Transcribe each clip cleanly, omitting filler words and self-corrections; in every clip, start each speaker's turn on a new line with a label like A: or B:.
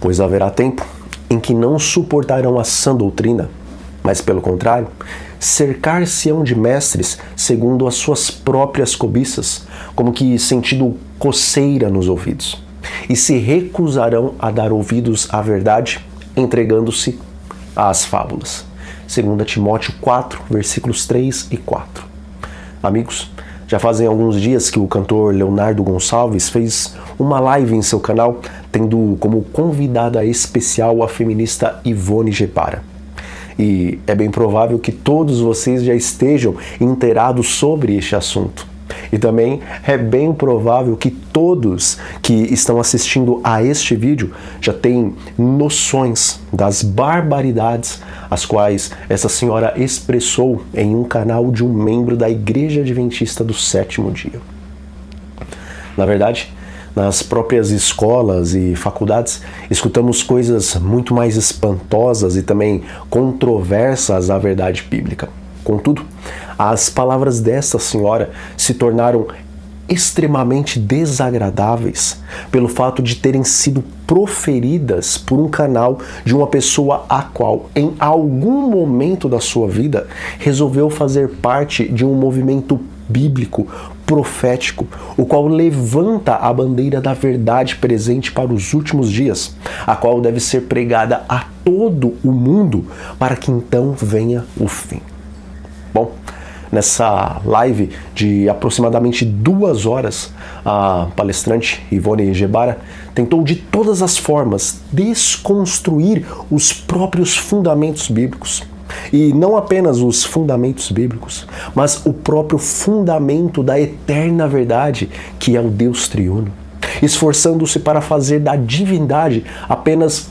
A: Pois haverá tempo em que não suportarão a sã doutrina, mas, pelo contrário, cercar-se-ão de mestres segundo as suas próprias cobiças, como que sentindo coceira nos ouvidos, e se recusarão a dar ouvidos à verdade, entregando-se às fábulas. 2 Timóteo 4, versículos 3 e 4. Amigos, já fazem alguns dias que o cantor Leonardo Gonçalves fez uma live em seu canal, tendo como convidada especial a feminista Ivone Gebara. E é bem provável que todos vocês já estejam inteirados sobre este assunto. E também é bem provável que todos que estão assistindo a este vídeo já têm noções das barbaridades as quais essa senhora expressou em um canal de um membro da Igreja Adventista do Sétimo Dia. Na verdade, nas próprias escolas e faculdades, escutamos coisas muito mais espantosas e também controversas à verdade bíblica. Contudo, as palavras desta senhora se tornaram extremamente desagradáveis pelo fato de terem sido proferidas por um canal de uma pessoa a qual, em algum momento da sua vida, resolveu fazer parte de um movimento bíblico, profético, o qual levanta a bandeira da verdade presente para os últimos dias, a qual deve ser pregada a todo o mundo para que então venha o fim. Bom, nessa live de aproximadamente 2 horas, a palestrante Ivone Gebara tentou de todas as formas desconstruir os próprios fundamentos bíblicos. E não apenas os fundamentos bíblicos, mas o próprio fundamento da eterna verdade, que é o Deus triuno, esforçando-se para fazer da divindade apenas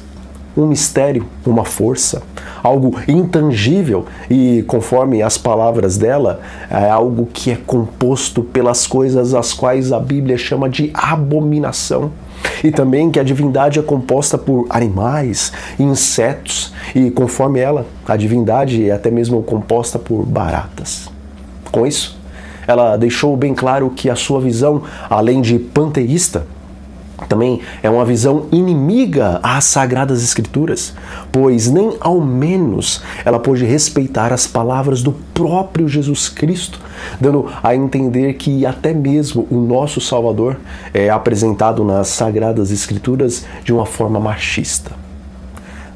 A: um mistério, uma força, algo intangível e, conforme as palavras dela, é algo que é composto pelas coisas as quais a Bíblia chama de abominação. E também que a divindade é composta por animais, insetos e, conforme ela, a divindade é até mesmo composta por baratas. Com isso, ela deixou bem claro que a sua visão, além de panteísta, também é uma visão inimiga às Sagradas Escrituras, pois nem ao menos ela pôde respeitar as palavras do próprio Jesus Cristo, dando a entender que até mesmo o nosso Salvador é apresentado nas Sagradas Escrituras de uma forma machista.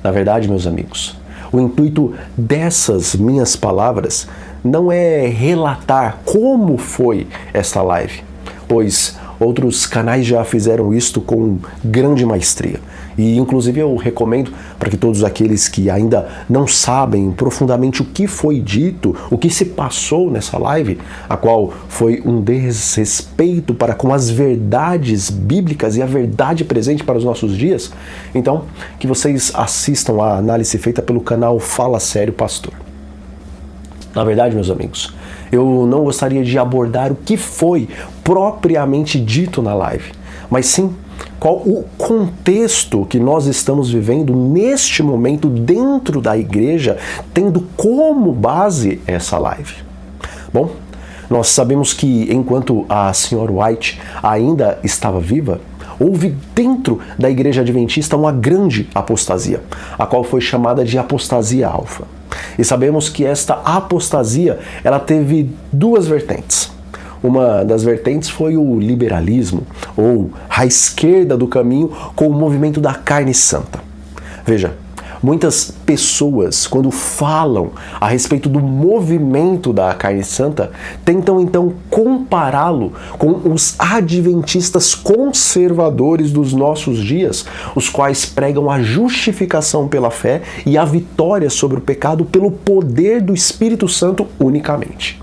A: Na verdade, meus amigos, o intuito dessas minhas palavras não é relatar como foi esta live, pois outros canais já fizeram isto com grande maestria. E, inclusive, eu recomendo para que todos aqueles que ainda não sabem profundamente o que foi dito, o que se passou nessa live, a qual foi um desrespeito para com as verdades bíblicas e a verdade presente para os nossos dias, então, que vocês assistam a análise feita pelo canal Fala Sério Pastor. Na verdade, meus amigos, eu não gostaria de abordar o que foi propriamente dito na live, mas sim qual o contexto que nós estamos vivendo neste momento dentro da igreja, tendo como base essa live. Bom, nós sabemos que enquanto a senhora White ainda estava viva, houve dentro da Igreja Adventista uma grande apostasia, a qual foi chamada de apostasia alfa. E sabemos que esta apostasia, ela teve 2 vertentes. Uma das vertentes foi o liberalismo, ou a esquerda do caminho com o movimento da carne santa. Veja, muitas pessoas, quando falam a respeito do movimento da carne santa, tentam então compará-lo com os adventistas conservadores dos nossos dias, os quais pregam a justificação pela fé e a vitória sobre o pecado pelo poder do Espírito Santo unicamente.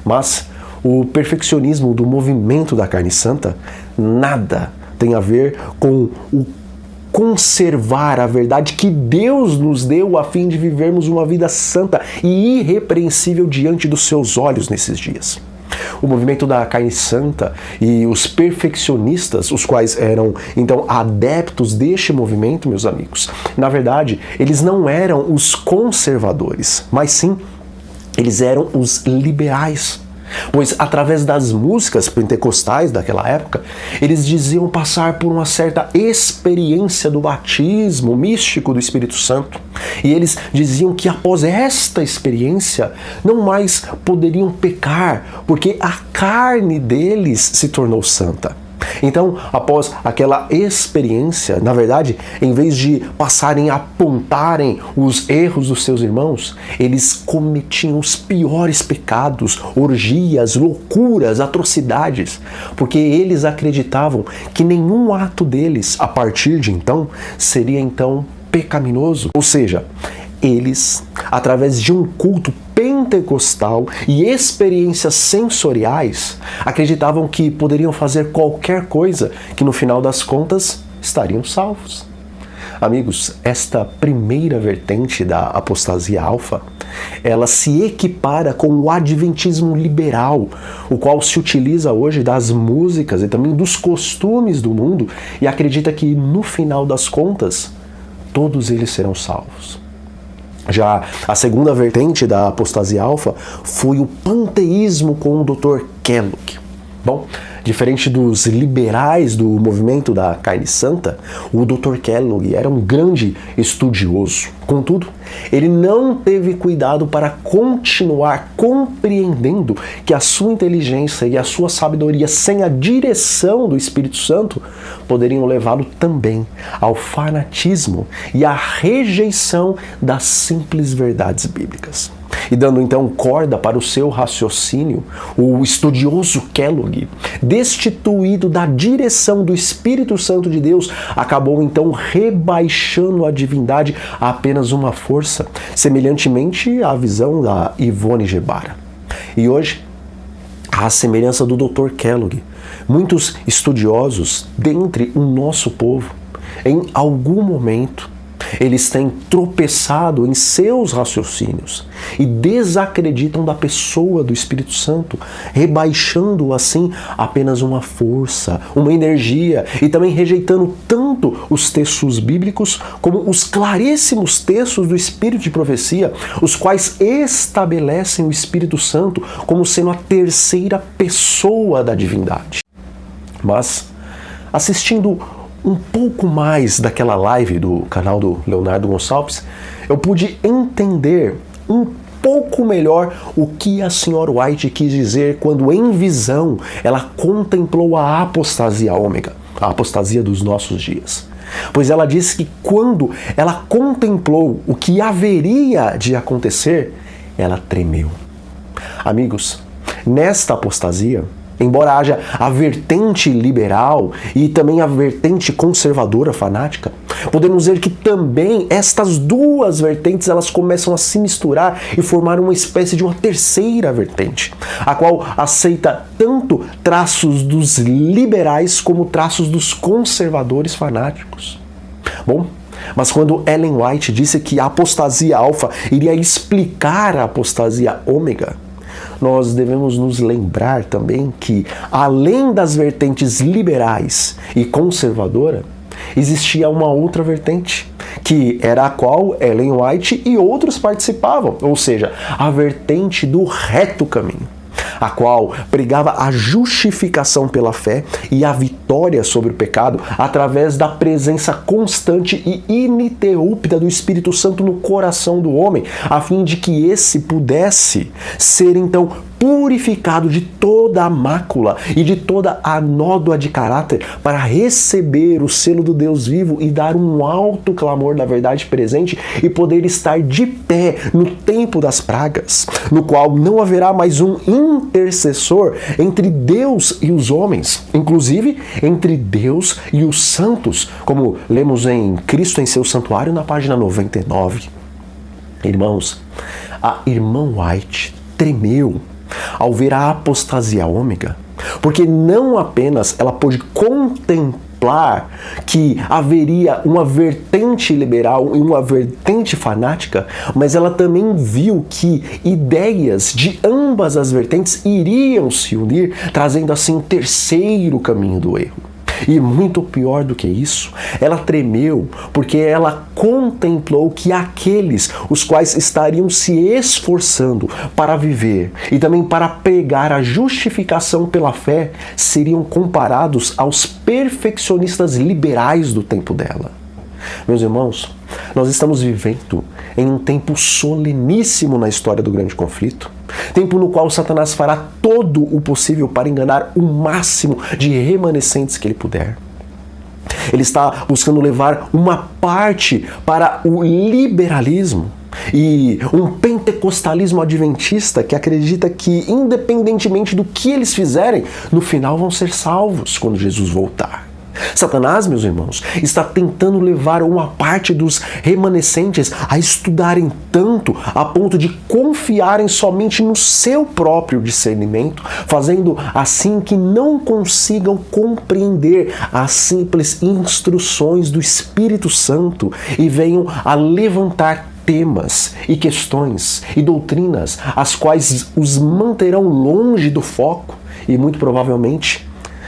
A: Mas o perfeccionismo do movimento da carne santa nada tem a ver com o conservar a verdade que Deus nos deu a fim de vivermos uma vida santa e irrepreensível diante dos seus olhos nesses dias. O movimento da carne santa e os perfeccionistas, os quais eram então adeptos deste movimento, meus amigos, na verdade, eles não eram os conservadores, mas sim, eles eram os liberais. Pois através das músicas pentecostais daquela época, eles diziam passar por uma certa experiência do batismo místico do Espírito Santo. E eles diziam que após esta experiência, não mais poderiam pecar, porque a carne deles se tornou santa. Então, após aquela experiência, na verdade, em vez de passarem a apontarem os erros dos seus irmãos, eles cometiam os piores pecados, orgias, loucuras, atrocidades, porque eles acreditavam que nenhum ato deles, a partir de então, seria então pecaminoso. Ou seja, eles, através de um culto pentecostal e experiências sensoriais, acreditavam que poderiam fazer qualquer coisa que no final das contas estariam salvos. Amigos, esta primeira vertente da apostasia alfa, ela se equipara com o adventismo liberal, o qual se utiliza hoje das músicas e também dos costumes do mundo e acredita que no final das contas todos eles serão salvos. Já a segunda vertente da apostasia alfa foi o panteísmo com o Dr. Kellogg. Bom, diferente dos liberais do movimento da carne santa, o Dr. Kellogg era um grande estudioso. Contudo, ele não teve cuidado para continuar compreendendo que a sua inteligência e a sua sabedoria, sem a direção do Espírito Santo, poderiam levá-lo também ao fanatismo e à rejeição das simples verdades bíblicas. E dando então corda para o seu raciocínio, o estudioso Kellogg, destituído da direção do Espírito Santo de Deus, acabou então rebaixando a divindade a apenas uma força, semelhantemente à visão da Ivone Gebara. E hoje, à semelhança do Dr. Kellogg, muitos estudiosos dentre o nosso povo, em algum momento, eles têm tropeçado em seus raciocínios e desacreditam da pessoa do Espírito Santo, rebaixando assim apenas uma força, uma energia e também rejeitando tanto os textos bíblicos como os claríssimos textos do Espírito de profecia, os quais estabelecem o Espírito Santo como sendo a terceira pessoa da divindade. Mas, assistindo um pouco mais daquela live do canal do Leonardo Gonçalves, eu pude entender um pouco melhor o que a senhora White quis dizer quando, em visão, ela contemplou a apostasia ômega, a apostasia dos nossos dias. Pois ela disse que quando ela contemplou o que haveria de acontecer, ela tremeu. Amigos, nesta apostasia, embora haja a vertente liberal e também a vertente conservadora fanática, podemos ver que também estas duas vertentes elas começam a se misturar e formar uma espécie de uma terceira vertente, a qual aceita tanto traços dos liberais como traços dos conservadores fanáticos. Bom, mas quando Ellen White disse que a apostasia alfa iria explicar a apostasia ômega, nós devemos nos lembrar também que, além das vertentes liberais e conservadora, existia uma outra vertente, que era a qual Ellen White e outros participavam, ou seja, a vertente do reto caminho, a qual pregava a justificação pela fé e a vitória sobre o pecado através da presença constante e ininterrupta do Espírito Santo no coração do homem, a fim de que esse pudesse ser então purificado de toda a mácula e de toda a nódoa de caráter para receber o selo do Deus vivo e dar um alto clamor da verdade presente e poder estar de pé no tempo das pragas, no qual não haverá mais um intercessor entre Deus e os homens, inclusive entre Deus e os santos, como lemos em Cristo em seu santuário na página 99. Irmãos, a irmã White tremeu ao ver a apostasia ômega, porque não apenas ela pôde contemplar que haveria uma vertente liberal e uma vertente fanática, mas ela também viu que ideias de ambas as vertentes iriam se unir, trazendo assim um terceiro caminho do erro. E muito pior do que isso, ela tremeu porque ela contemplou que aqueles os quais estariam se esforçando para viver e também para pregar a justificação pela fé seriam comparados aos perfeccionistas liberais do tempo dela. Meus irmãos, nós estamos vivendo em um tempo soleníssimo na história do grande conflito, tempo no qual Satanás fará todo o possível para enganar o máximo de remanescentes que ele puder. Ele está buscando levar uma parte para o liberalismo e um pentecostalismo adventista que acredita que, independentemente do que eles fizerem, no final vão ser salvos quando Jesus voltar. Satanás, meus irmãos, está tentando levar uma parte dos remanescentes a estudarem tanto a ponto de confiarem somente no seu próprio discernimento, fazendo assim que não consigam compreender as simples instruções do Espírito Santo e venham a levantar temas e questões e doutrinas as quais os manterão longe do foco e muito provavelmente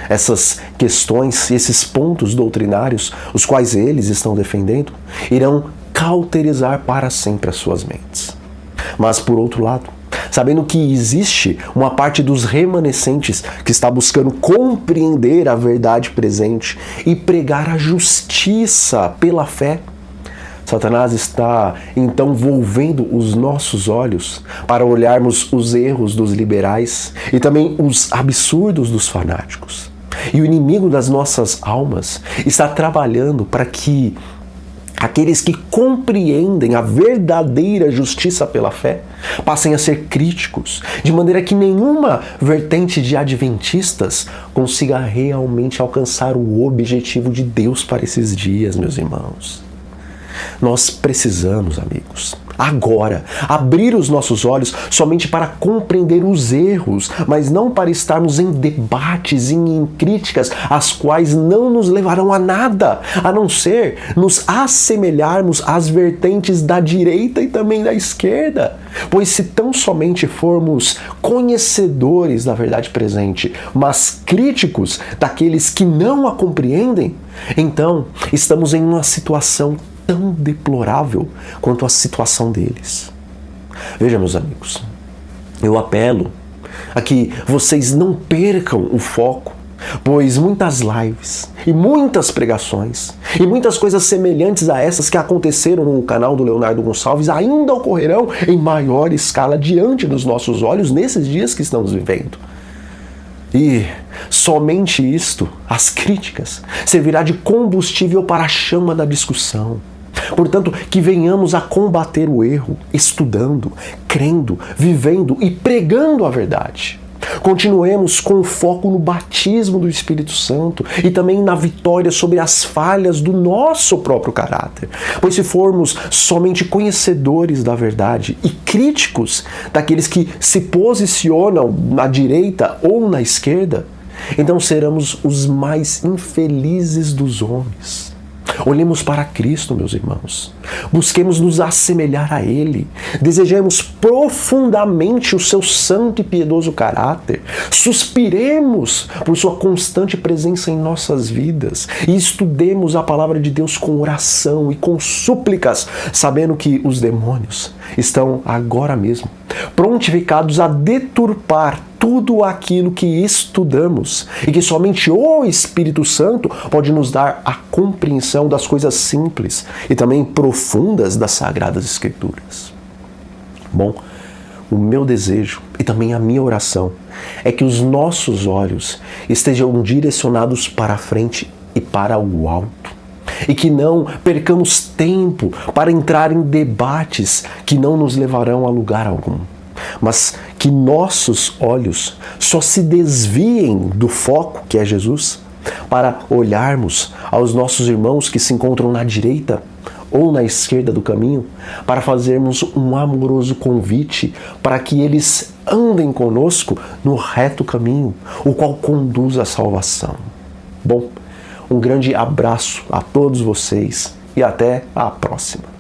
A: essas questões e esses pontos doutrinários, os quais eles estão defendendo, irão cauterizar para sempre as suas mentes. Mas, por outro lado, sabendo que existe uma parte dos remanescentes que está buscando compreender a verdade presente e pregar a justiça pela fé, Satanás está, então, volvendo os nossos olhos para olharmos os erros dos liberais e também os absurdos dos fanáticos. E o inimigo das nossas almas está trabalhando para que aqueles que compreendem a verdadeira justiça pela fé passem a ser críticos, de maneira que nenhuma vertente de adventistas consiga realmente alcançar o objetivo de Deus para esses dias, meus irmãos. Nós precisamos, amigos, agora, abrir os nossos olhos somente para compreender os erros, mas não para estarmos em debates e em críticas, as quais não nos levarão a nada, a não ser nos assemelharmos às vertentes da direita e também da esquerda. Pois se tão somente formos conhecedores da verdade presente, mas críticos daqueles que não a compreendem, então estamos em uma situação tão deplorável quanto a situação deles. Veja, meus amigos, eu apelo a que vocês não percam o foco, pois muitas lives e muitas pregações e muitas coisas semelhantes a essas que aconteceram no canal do Leonardo Gonçalves ainda ocorrerão em maior escala diante dos nossos olhos nesses dias que estamos vivendo. E somente isto, as críticas, servirá de combustível para a chama da discussão. Portanto, que venhamos a combater o erro, estudando, crendo, vivendo e pregando a verdade. Continuemos com foco no batismo do Espírito Santo e também na vitória sobre as falhas do nosso próprio caráter. Pois se formos somente conhecedores da verdade e críticos daqueles que se posicionam na direita ou na esquerda, então seremos os mais infelizes dos homens. Olhemos para Cristo, meus irmãos. Busquemos nos assemelhar a Ele. Desejemos profundamente o seu santo e piedoso caráter. Suspiremos por sua constante presença em nossas vidas. E estudemos a palavra de Deus com oração e com súplicas, sabendo que os demônios estão agora mesmo prontificados a deturpar tudo aquilo que estudamos e que somente o Espírito Santo pode nos dar a compreensão das coisas simples e também profundas das Sagradas Escrituras. Bom, o meu desejo e também a minha oração é que os nossos olhos estejam direcionados para a frente e para o alto. E que não percamos tempo para entrar em debates que não nos levarão a lugar algum. Mas que nossos olhos só se desviem do foco, que é Jesus, para olharmos aos nossos irmãos que se encontram na direita ou na esquerda do caminho, para fazermos um amoroso convite para que eles andem conosco no reto caminho, o qual conduz à salvação. Bom, um grande abraço a todos vocês e até a próxima.